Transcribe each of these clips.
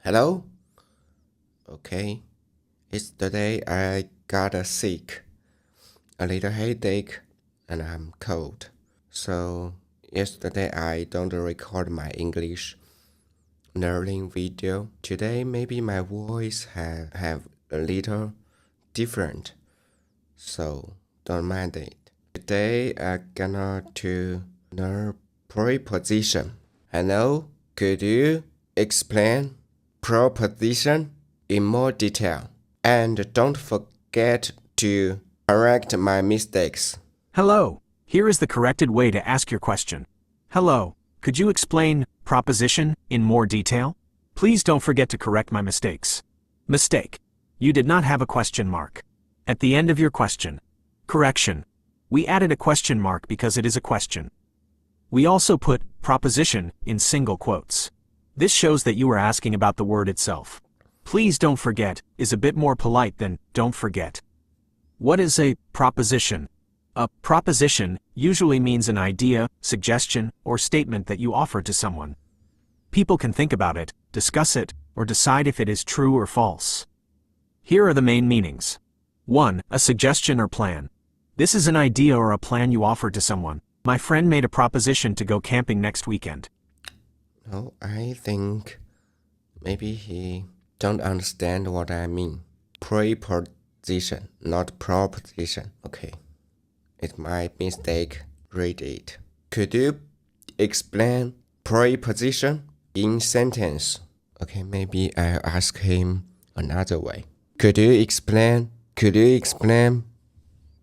Hello? Okay. Yesterday I got sick, a little headache, and I'm cold. So yesterday I don't record my English learning video. Today maybe my voice have a little different. So don't mind it. Today I'm gonna to learn preposition. Hello? Could you explain preposition in more detail? And don't forget to correct my mistakes. Hello. Here is the corrected way to ask your question. Hello. Could you explain proposition in more detail? Please don't forget to correct my mistakes. Mistake. You did not have a question mark at the end of your question. Correction. We added a question mark because it is a question. We also put proposition in single quotes. This shows that you are asking about the word itself. Please don't forget is a bit more polite than don't forget. What is a proposition? A proposition usually means an idea, suggestion, or statement that you offer to someone. People can think about it, discuss it, or decide if it is true or false. Here are the main meanings. 1. A suggestion or plan. This is an idea or a plan you offer to someone. My friend made a proposition to go camping next weekend. No, I think maybe he don't understand what I mean. Preposition, not proposition. Okay. It's my mistake. Read it. Could you explain preposition in sentence? Okay, maybe I'll ask him another way. Could you explain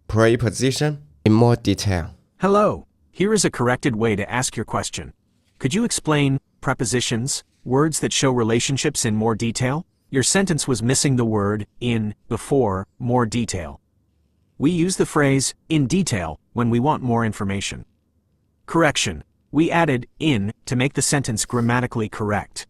preposition in more detail? Hello. Here is a corrected way to ask your question. Could you explain prepositions, words that show relationships in more detail? Your sentence was missing the word in before more detail. We use the phrase in detail when we want more information. Correction. We added in to make the sentence grammatically correct.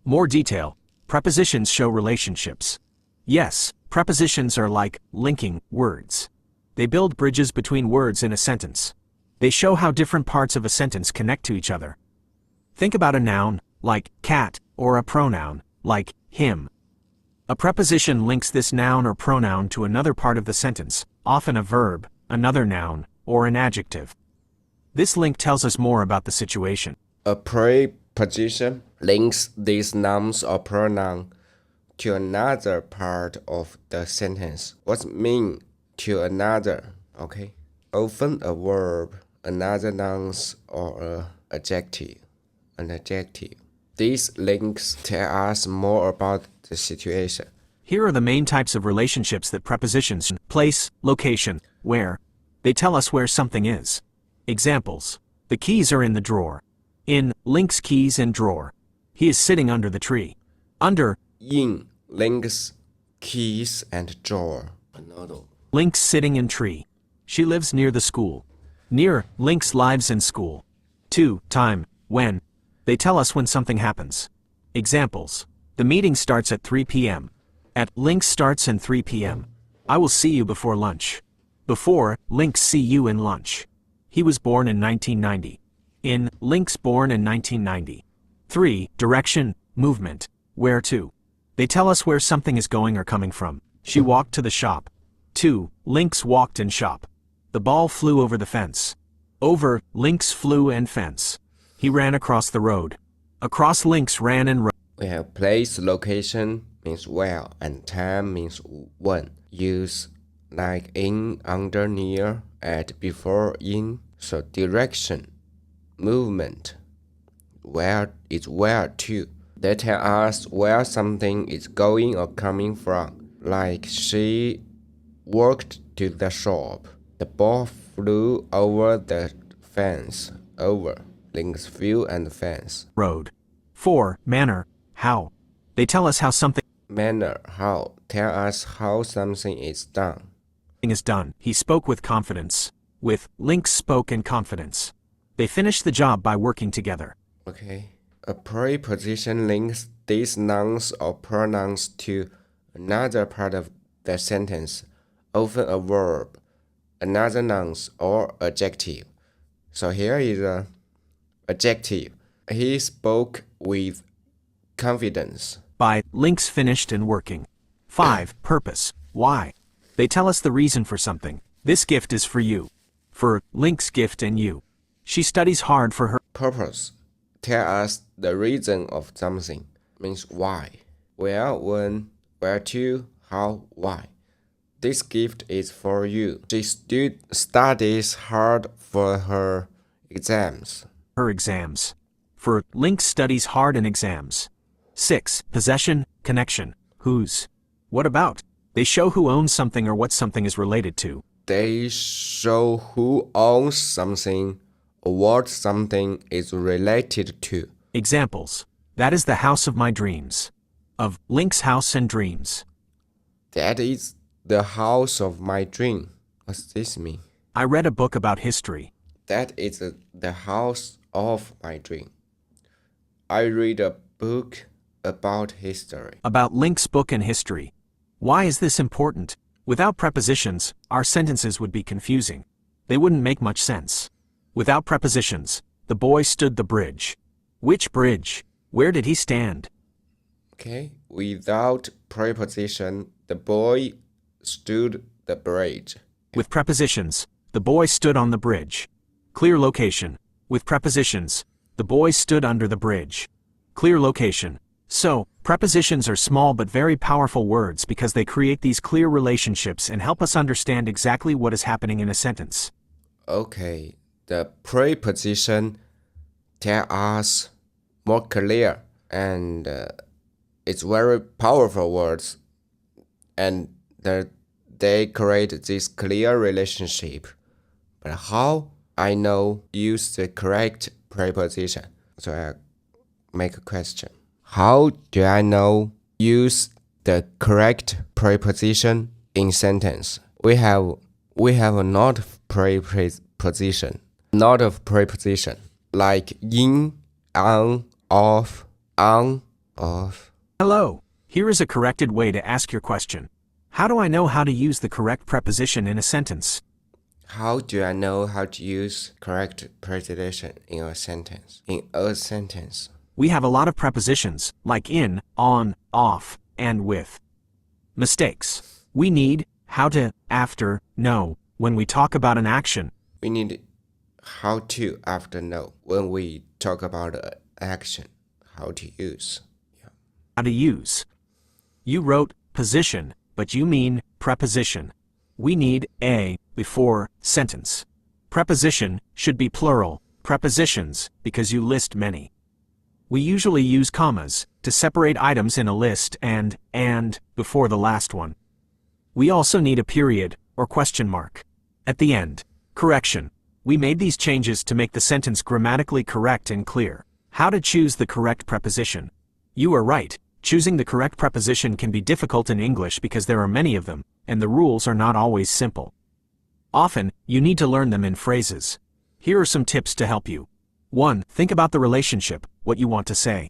More detail. Prepositions show relationships. Yes, prepositions are like linking words. They build bridges between words in a sentence. They show how different parts of a sentence connect to each other. Think about a noun, like cat, or a pronoun, like him. A preposition links this noun or pronoun to another part of the sentence, often a verb, another noun, or an adjective. This link tells us more about the situation. A preposition links these nouns or pronoun to another part of the sentence. What mean to another? Okay. Often a verb, another nouns, or an adjective. These links tell us more about the situation. Here are the main types of relationships that prepositions: place, location, where. They tell us where something is. Examples. The keys are in the drawer. In links keys in drawer. He is sitting under the tree. Under In links keys and drawer. Another. links sitting in tree. She lives near the school. Near links lives in school. 2. Time, when. They tell us when something happens. Examples. The meeting starts at 3 p.m. At links starts and 3 p.m. I will see you before lunch. Before links see you in lunch. He was born in 1990. In links born in 1990. 3. Direction, movement, where to. They tell us where something is going or coming from. She walked to the shop. 2. Links walked in shop. The ball flew over the fence. Over links flew and fence. He ran across the road. Across links ran and road. We have place, location means where, and time means when. Use like in, under, near, at, before, in. So direction, movement, where is where to. They tell us where something is going or coming from. Like she walked to the shop. The ball flew over the fence. Over links flew and fence. Road. 4. Manner, how. They tell us how something Manner, how. Tell us how something is done. is done. He spoke with confidence. With links spoke in confidence. They finished the job by working together. Okay. A preposition links these nouns or pronouns to another part of the sentence, often a verb, another nouns, or adjective. So here is a adjective. He spoke with confidence. by links finished and working. 5. Purpose. Why? They tell us the reason for something. This gift is for you. For links gift and you. She studies hard for her Purpose. Tell us the reason of something. Means why. Where, when, where to, how, why. This gift is for you. She studies hard for her exams. exams. For links studies hard in exams. 6. Possession, connection. Whose? What about? They show who owns something or what something is related to. They show who owns something or what something is related to. Examples. That is the house of my dreams. Of Link's house and dreams. That is the house of my dream. What's this mean? I read a book about history. That is the house of my dream. I read a book about history. About Link's book and history. Why is this important? Without prepositions, our sentences would be confusing. They wouldn't make much sense. Without prepositions, the boy stood the bridge. Which bridge? Where did he stand? Okay. Without preposition, the boy stood the bridge. With prepositions, the boy stood on the bridge. Clear location. With prepositions, the boy stood under the bridge. Clear location. So, prepositions are small but very powerful words because they create these clear relationships and help us understand exactly what is happening in a sentence. Okay. The preposition tell us more clear and it's very powerful words and they create this clear relationship. But how I know use the correct preposition? So I make a question. How do I know use the correct preposition in sentence? We have a not preposition. Not of preposition. Like in, on, off, on, off. Hello. Here is a corrected way to ask your question. How do I know how to use the correct preposition in a sentence? How do I know how to use correct preposition in a sentence? In a sentence. We have a lot of prepositions, like in, on, off, and with. Mistakes. We need how to, after, know, when we talk about an action. We need how to after know when we talk about action. How to use. Yeah. How to use. You wrote position, but you mean preposition. We need a before sentence. Preposition should be plural, prepositions, because you list many. We usually use commas to separate items in a list and before the last one. We also need a period or question mark at the end. Correction. We made these changes to make the sentence grammatically correct and clear. How to choose the correct preposition. You are right. Choosing the correct preposition can be difficult in English because there are many of them, and the rules are not always simple. Often, you need to learn them in phrases. Here are some tips to help you. 1. Think about the relationship, what you want to say.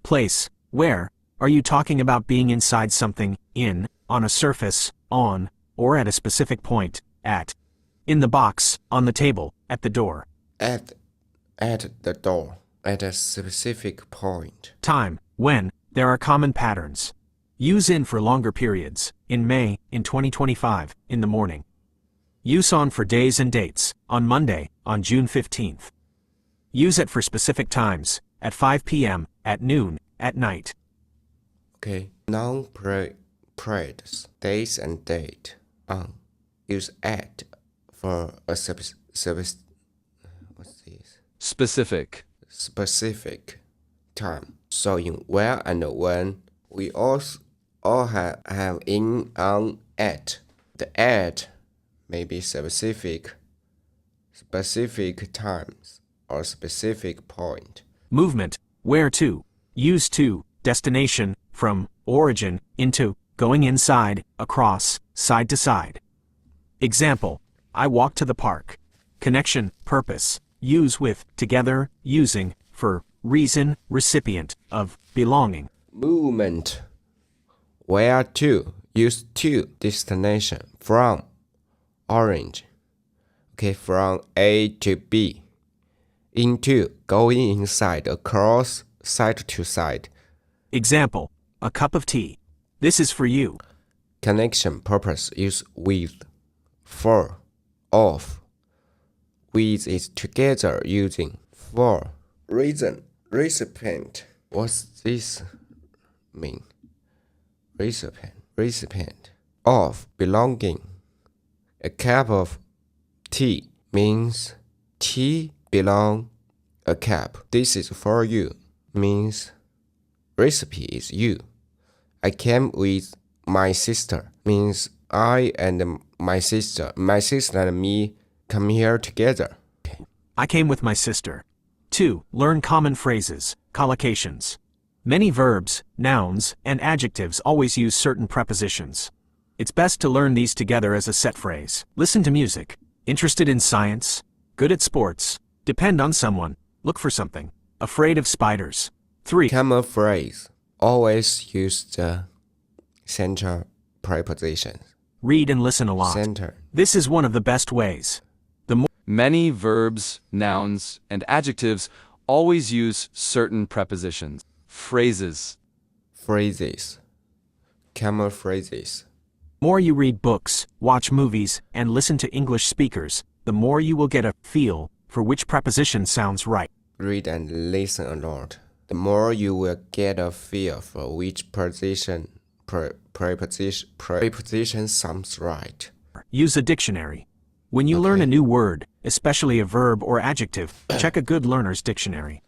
Place. Where? Are you talking about being inside something, in, on a surface, on, or at a specific point, at? In the box, on the table, at the door. At the door. At a specific point. Time. When? There are common patterns. Use in for longer periods. In May, in 2025, in the morning. Use on for days and dates. On Monday, on June 15th. Use it for specific times. At 5 p.m., at noon, at night. Okay. Non-praise. Days and date. On. Use at for a what's this? Specific time. So in where and when, we all have in, on, at. The at may be specific times or specific point. Movement. Where to. Use to. Destination. From. Origin. Into. Going inside. Across. Side to side. Example. I walk to the park. Connection. Purpose. Use with. Together. Using. For. Reason. Recipient. Of. Belonging. Movement. Where to. Use to. Destination. From. Orange. Okay, from A to B. Into. Going inside. Across. Side to side. Example. A cup of tea. This is for you. Connection purpose use with. For, of. With is together using. For. Reason, recipient. What's this mean? Recipient. Of, belonging. A cup of tea means tea belong a cup. This is for you means recipe is you. I came with my sister means I and my sister and me come here together. I came with my sister. 2. Learn common phrases, collocations. Many verbs, nouns, and adjectives always use certain prepositions. It's best to learn these together as a set phrase. Listen to music. Interested in science. Good at sports. Depend on someone. Look for something. Afraid of spiders. 3. Common phrase. Always use the center preposition. Read and listen a lot. Center. This is one of the best ways. Many verbs, nouns, and adjectives always use certain prepositions. Phrases. Phrases. Common phrases. More you read books, watch movies, and listen to English speakers, the more you will get a feel for which preposition sounds right. Read and listen a lot. The more you will get a feel for which preposition sounds right. Use a dictionary. When you learn a new word, especially a verb or adjective, check a good learner's dictionary.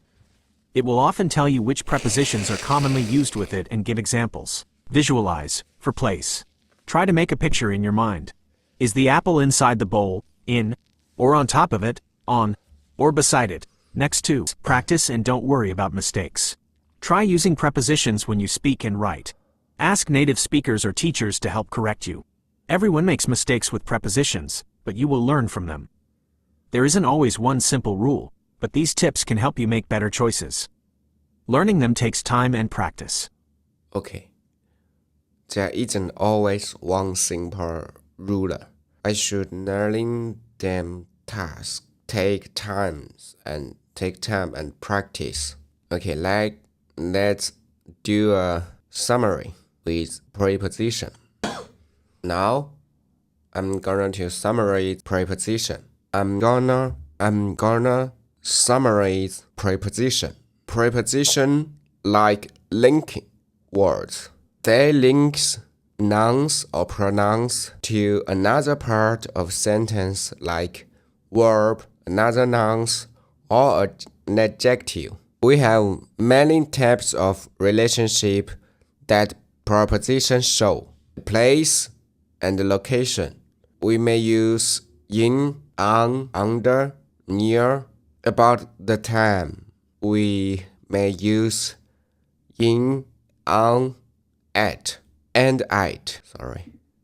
It will often tell you which prepositions are commonly used with it and give examples. Visualize, for place. Try to make a picture in your mind. Is the apple inside the bowl, in, or on top of it, on, or beside it, next to? Practice and don't worry about mistakes. Try using prepositions when you speak and write. Ask native speakers or teachers to help correct you. Everyone makes mistakes with prepositions, but you will learn from them. There isn't always one simple rule, but these tips can help you make better choices. Learning them takes time and practice. Okay. There isn't always one simple ruler. I should learning them tasks take time and practice. Okay, let's do a summary with preposition. Now, I'm gonna to summarize preposition. I'm gonna summarize preposition. Preposition like linking words. They links nouns or pronouns to another part of sentence like verb, another nouns, or an adjective. We have many types of relationship that prepositions show. Place and location. We may use in, on, under, near. About the time, we may use in, on, at, and at.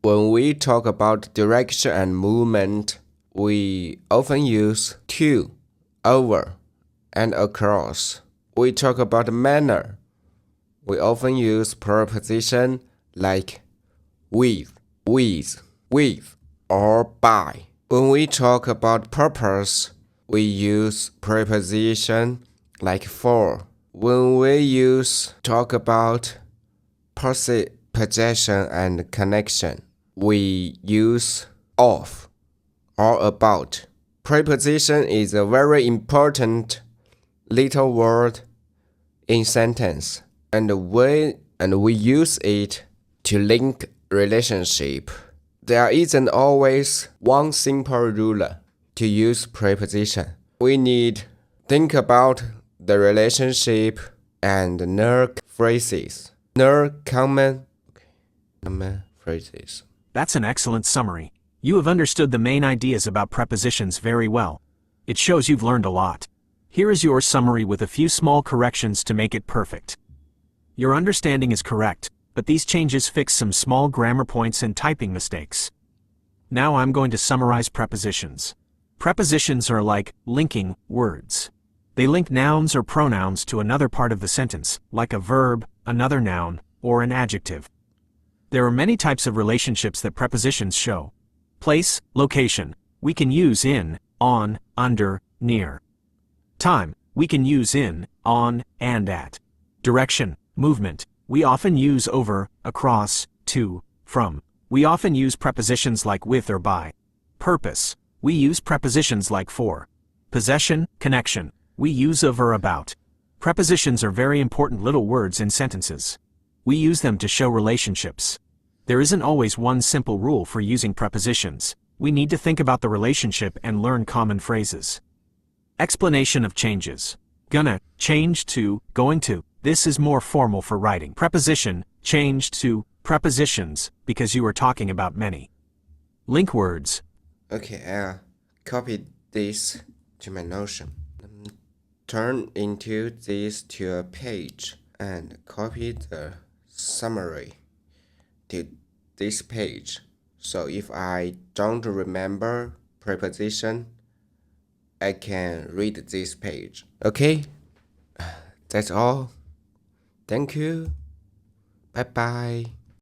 When we talk about direction and movement, we often use to, over, and across. We talk about manner. We often use preposition like with, or by. When we talk about purpose, we use preposition like for. When we talk about possession and connection, we use of or about. Preposition is a very important little word in sentence, and we use it to link relationship. There isn't always one simple ruler to use preposition. We need think about the relationship and learn phrases. Learn common phrases. That's an excellent summary. You have understood the main ideas about prepositions very well. It shows you've learned a lot. Here is your summary with a few small corrections to make it perfect. Your understanding is correct, but these changes fix some small grammar points and typing mistakes. Now I'm going to summarize prepositions. Prepositions are like linking words. They link nouns or pronouns to another part of the sentence, like a verb, another noun, or an adjective. There are many types of relationships that prepositions show. Place, location. We can use in, on, under, near. Time. We can use in, on, and at. Direction, movement. We often use over, across, to, from. We often use prepositions like with or by. Purpose. We use prepositions like for. Possession, connection. We use of or about. Prepositions are very important little words in sentences. We use them to show relationships. There isn't always one simple rule for using prepositions. We need to think about the relationship and learn common phrases. Explanation of changes. Gonna, change to, going to. This is more formal for writing. Preposition, changed to, prepositions, because you are talking about many. Link words. Okay, I'll copy this to my Notion. Turn into this to a page and copy the summary to this page. So if I don't remember preposition, I can read this page. Okay, that's all. Thank you. Bye bye.